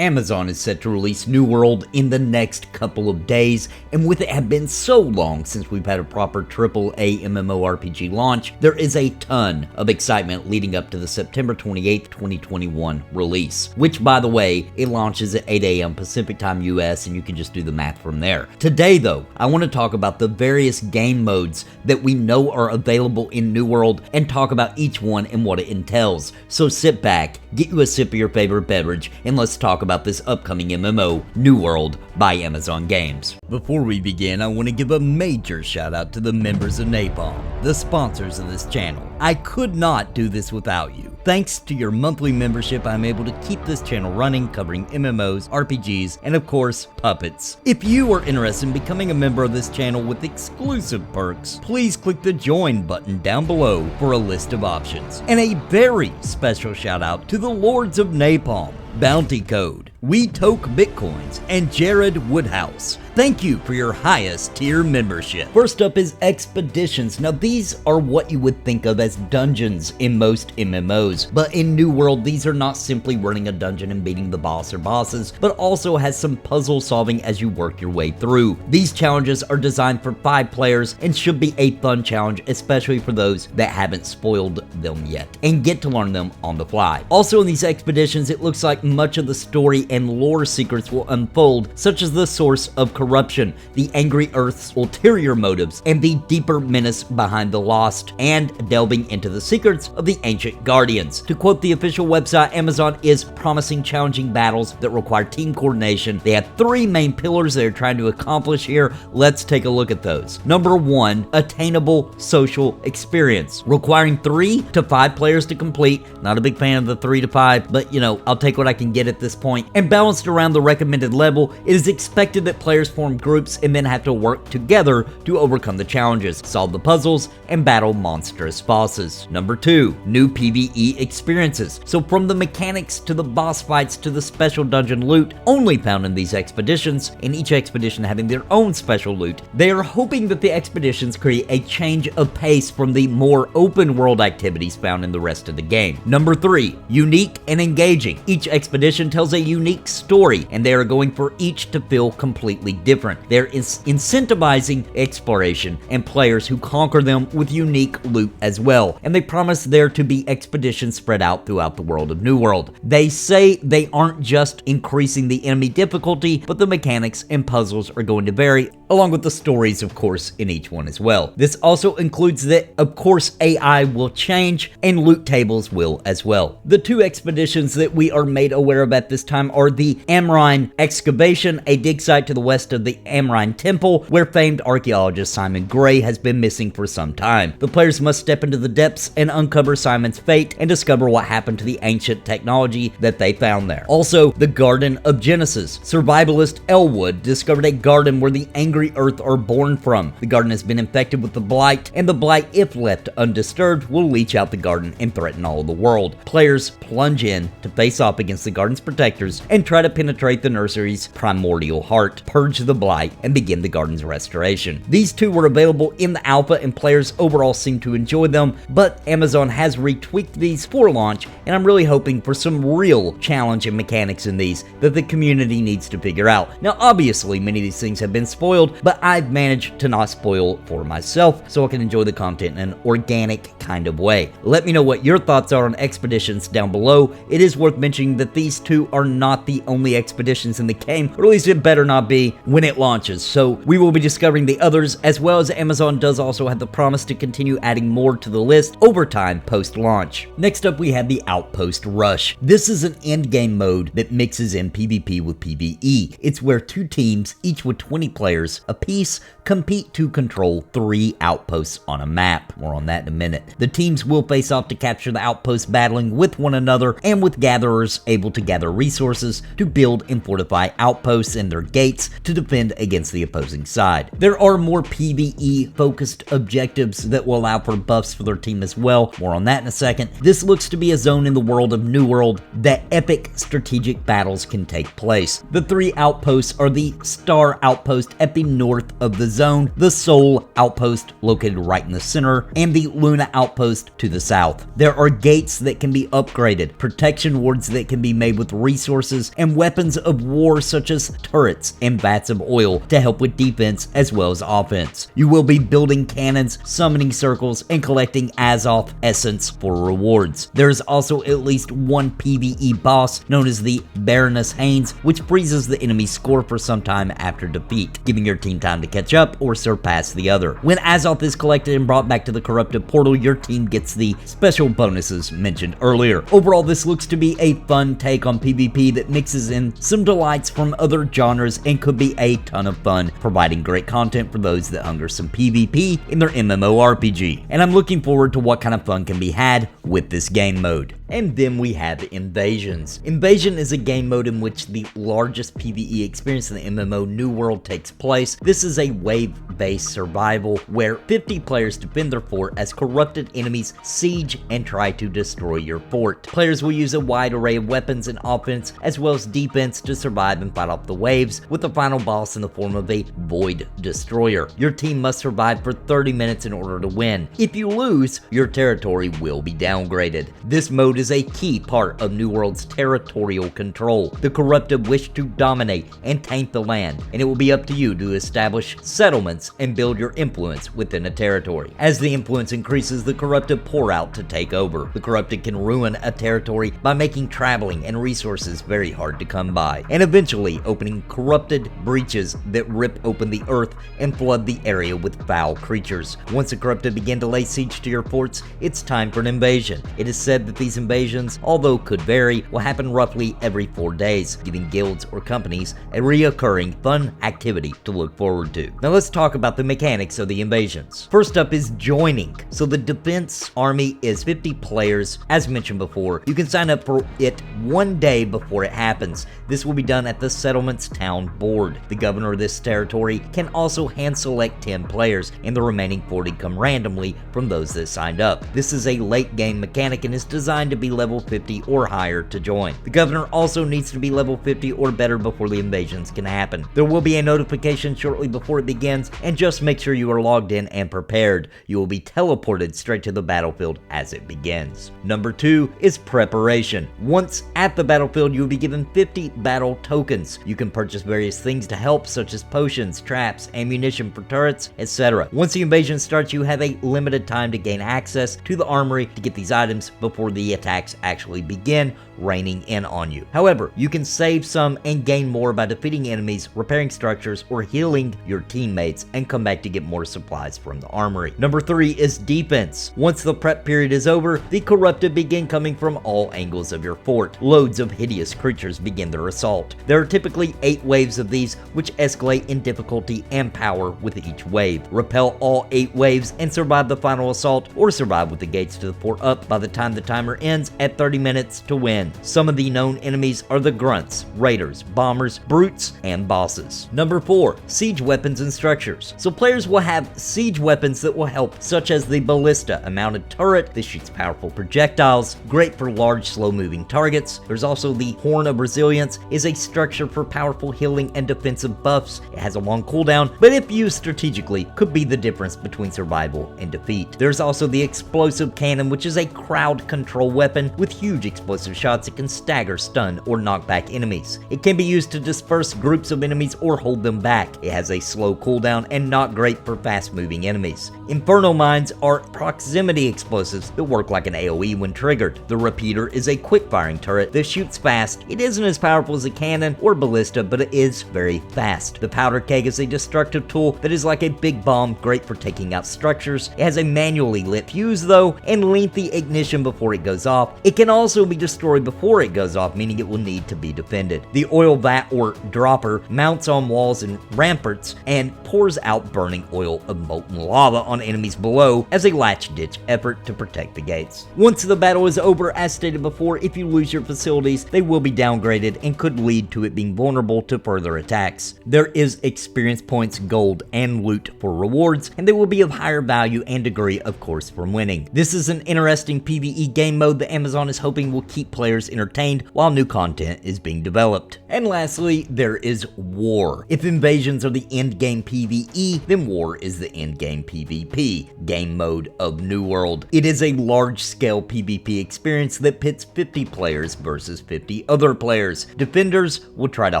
Amazon is set to release New World in the next couple of days, and with it have been so long since we've had a proper AAA MMORPG launch, there is a ton of excitement leading up to the September 28th, 2021 release, which by the way, it launches at 8 AM Pacific Time US, and you can just do the math from there. Today though, I want to talk about the various game modes that we know are available in New World and talk about each one and what it entails. So sit back, get you a sip of your favorite beverage, and let's talk about this upcoming MMO, New World by Amazon Games. Before we begin, I want to give a major shout out to the members of Napalm, the sponsors of this channel. I could not do this without you. Thanks to your monthly membership, I'm able to keep this channel running, covering MMOs, RPGs, and of course, puppets. If you are interested in becoming a member of this channel with exclusive perks, please click the join button down below for a list of options. And a very special shout out to the Lords of Napalm, Bounty Code, We Toke Bitcoins, and Jared Woodhouse. Thank you for your highest tier membership. First up is expeditions. Now these are what you would think of as dungeons in most MMOs, but in New World these are not simply running a dungeon and beating the boss or bosses, but also has some puzzle solving as you work your way through. These challenges are designed for 5 players and should be a fun challenge, especially for those that haven't spoiled them yet and get to learn them on the fly. Also in these expeditions, it looks like much of the story and lore secrets will unfold, such as the source of corruption, the angry Earth's ulterior motives, and the deeper menace behind the lost, and delving into the secrets of the ancient guardians. To quote the official website, Amazon is promising challenging battles that require team coordination. They have 3 main pillars they're trying to accomplish here. Let's take a look at those. Number 1, Attainable social experience, requiring 3 to 5 players to complete. Not a big fan of the 3 to 5, but you know, I'll take what I can get at this point. And balanced around the recommended level, it is expected that players form groups and then have to work together to overcome the challenges, solve the puzzles, and battle monstrous bosses. Number 2, new PvE experiences. So from the mechanics to the boss fights to the special dungeon loot only found in these expeditions, and each expedition having their own special loot, they are hoping that the expeditions create a change of pace from the more open world activities found in the rest of the game. Number 3, unique and engaging. Each expedition tells a unique story, and they are going for each to feel completely different. They're incentivizing exploration and players who conquer them with unique loot as well, and they promise there to be expeditions spread out throughout the world of New World. They say they aren't just increasing the enemy difficulty, but the mechanics and puzzles are going to vary, along with the stories, of course, in each one as well. This also includes that, of course, AI will change and loot tables will as well. The 2 expeditions that we are made aware of at this time are the Amrine Excavation, a dig site to the west of the Amrine Temple, where famed archaeologist Simon Gray has been missing for some time. The players must step into the depths and uncover Simon's fate and discover what happened to the ancient technology that they found there. Also, the Garden of Genesis. Suvivalist Ellwood discovered a garden where the angry Earth are born from. The garden has been infected with the blight, and the blight, if left undisturbed, will leach out the garden and threaten all of the world. Players plunge in to face off against the garden's protectors and try to penetrate the nursery's primordial heart, purge the blight, and begin the garden's restoration. These 2 were available in the alpha, and players overall seem to enjoy them, but Amazon has retweaked these for launch, and I'm really hoping for some real challenge and mechanics in these that the community needs to figure out. Now obviously many of these things have been spoiled, but I've managed to not spoil for myself so I can enjoy the content in an organic kind of way. Let me know what your thoughts are on expeditions down below. It is worth mentioning that these 2 are not the only expeditions in the game, or at least it better not be when it launches, so we will be discovering the others, as well as Amazon does also have the promise to continue adding more to the list over time post-launch. Next up we have the Outpost Rush. This is an endgame mode that mixes in PvP with PvE. It's where 2 teams, each with 20 players apiece, compete to control 3 outposts on a map. More on that in a minute. The teams will face off to capture the outposts, battling with one another and with gatherers able to gather resources to build and fortify outposts and their gates to defend against the opposing side. There are more PvE focused objectives that will allow for buffs for their team as well. More on that in a second. This looks to be a zone in the world of New World that epic strategic battles can take place. The 3 outposts are the Star Outpost at the north of the zone, the Sol Outpost located right in the center, and the Luna Outpost to the south. There are gates that can be upgraded, protection wards that can be made with resources, and weapons of war such as turrets and vats of oil to help with defense as well as offense. You will be building cannons, summoning circles, and collecting Azoth essence for rewards. There is also at least one PvE boss known as the Baroness Haynes, which freezes the enemy's score for some time after defeat, giving your team time to catch up or surpass the other. When Azoth is collected and brought back to the corrupted portal, your team gets the special bonuses mentioned earlier. Overall, this looks to be a fun take on PvP that mixes in some delights from other genres and could be a ton of fun, providing great content for those that hunger some PvP in their MMORPG. And I'm looking forward to what kind of fun can be had with this game mode. And then we have Invasions. Invasion is a game mode in which the largest PvE experience in the MMO New World takes place. This is a wave-based survival where 50 players defend their fort as corrupted enemies siege and try to destroy your fort. Players will use a wide array of weapons and offense as well as defense to survive and fight off the waves, with the final boss in the form of a Void Destroyer. Your team must survive for 30 minutes in order to win. If you lose, your territory will be downgraded. This mode is a key part of New World's territorial control. The corrupted wish to dominate and taint the land, and it will be up to you to establish settlements and build your influence within a territory. As the influence increases, the corrupted pour out to take over. The corrupted can ruin a territory by making traveling and resources very hard to come by, and eventually opening corrupted breaches that rip open the earth and flood the area with foul creatures. Once the corrupted begin to lay siege to your forts, it's time for an invasion. It is said that these invasions, although could vary, will happen roughly every 4 days, giving guilds or companies a reoccurring fun activity to look forward to. Now let's talk about the mechanics of the invasions. First up is joining. So the defense army is 50 players. As mentioned before, you can sign up for it 1 day before it happens. This will be done at the settlement's town board. The governor of this territory can also hand select 10 players, and the remaining 40 come randomly from those that signed up. This is a late game mechanic and is designed to be level 50 or higher to join. The governor also needs to be level 50 or better before the invasions can happen. There will be a notification shortly before it begins, and just make sure you are logged in and prepared. You will be teleported straight to the battlefield as it begins. Number 2 is preparation. Once at the battlefield, you will be given 50 battle tokens. You can purchase various things to help, such as potions, traps, ammunition for turrets, etc. Once the invasion starts, you have a limited time to gain access to the armory to get these items before the attacks actually begin raining in on you. However, you can save some and gain more by defeating enemies, repairing structures, or healing your teammates, and come back to get more supplies from the armory. Number 3 is defense. Once the prep period is over, the corrupted begin coming from all angles of your fort. Loads of hideous creatures begin their assault. There are typically 8 waves of these, which escalate in difficulty and power with each wave. Repel all 8 waves and survive the final assault, or survive with the gates to the fort up by the time the timer ends at 30 minutes to win. Some of the known enemies are the grunts, raiders, bombers, brutes, and bosses. Number 4, siege weapons and structures. So players will have siege weapons that will help, such as the ballista, a mounted turret that shoots powerful projectiles, great for large slow-moving targets. There's also the Horn of Resilience, is a structure for powerful healing and defensive buffs. It has a long cooldown, but if used strategically, could be the difference between survival and defeat. There's also the explosive cannon, which is a crowd control weapon with huge explosive shots that can stagger, stun, or knock back enemies. It can be used to disperse groups of enemies or hold them back. It has a slow cooldown and not great for fast-moving enemies. Inferno mines are proximity explosives that work like an AoE when triggered. The repeater is a quick-firing turret that shoots fast. It isn't as powerful as a cannon or ballista, but it is very fast. The powder keg is a destructive tool that is like a big bomb, great for taking out structures. It has a manually lit fuse though, and lengthy ignition before it goes off. It can also be destroyed before it goes off, meaning it will need to be defended. The oil vat or dropper mounts on walls and ramparts and pours out burning oil of molten lava on enemies below as a latch-ditch effort to protect the gates. Once the battle is over, as stated before, if you lose your facilities, they will be downgraded and could lead to it being vulnerable to further attacks. There is experience points, gold, and loot for rewards, and they will be of higher value and degree, of course, from winning. This is an interesting PvE game mode that Amazon is hoping will keep players players entertained while new content is being developed. And lastly, there is war. If invasions are the endgame PvE, then war is the endgame PvP, game mode of New World. It is a large-scale PvP experience that pits 50 players versus 50 other players. Defenders will try to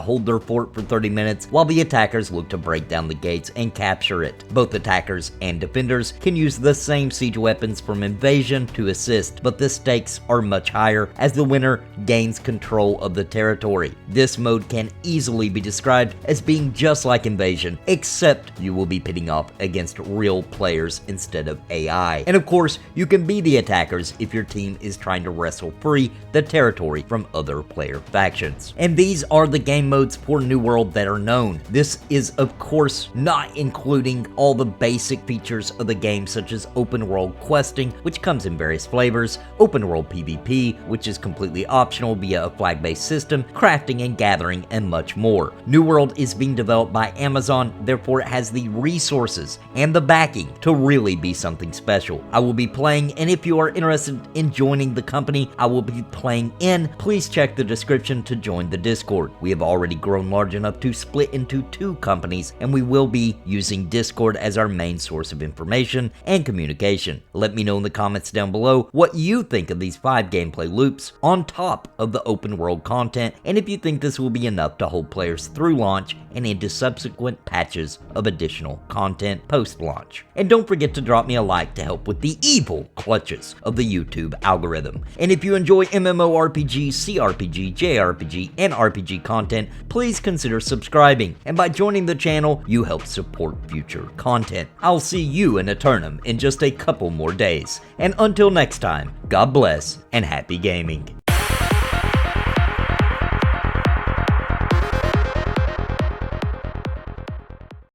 hold their fort for 30 minutes while the attackers look to break down the gates and capture it. Both attackers and defenders can use the same siege weapons from Invasion to assist, but the stakes are much higher as the winner gains control of the territory. This mode can easily be described as being just like Invasion, except you will be pitting off against real players instead of AI. And of course, you can be the attackers if your team is trying to wrestle free the territory from other player factions. And these are the game modes for New World that are known. This is of course not including all the basic features of the game, such as open world questing, which comes in various flavors, open world PvP, which is completely optional via a flag-based system, crafting and gathering, and much more. New World is being developed by Amazon, therefore it has the resources and the backing to really be something special. I will be playing, and if you are interested in joining the company I will be playing in, please check the description to join the Discord. We have already grown large enough to split into 2 companies, and we will be using Discord as our main source of information and communication. Let me know in the comments down below what you think of these 5 gameplay loops on top of the open world content, and if you think this will be enough to hold players through launch and into subsequent patches of additional content post-launch. And don't forget to drop me a like to help with the evil clutches of the YouTube algorithm. And if you enjoy MMORPG, CRPG, JRPG, and RPG content, please consider subscribing, and by joining the channel, you help support future content. I'll see you in Aeternum in just a couple more days, and until next time, God bless and happy gaming.